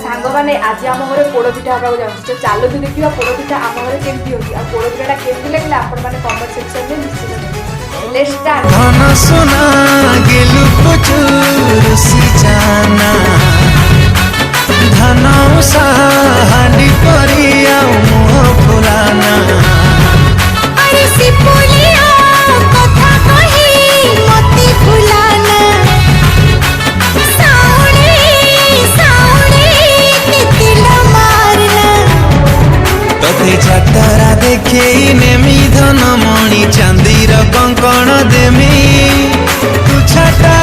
सांग मैंने आज आम घर पोड़पिठा हाँ जाऊँ चलो भी देखा पोड़पिठा आम घर केमती होती और पोड़पिठा केमती लगे आपण मैंने कमेंट सेक्शन में निश्चित लेट्स स्टार्ट धन सोना गेलु पचुरुसी जाना धन साहानी परिया मुह फुलाना अरे सिपुलिया कथा कही मती फुलाना साउणी साउणी तितिल मारना तते जातरा देखे नेमी धन मणि चांदीर कंकण देमी तू छाटा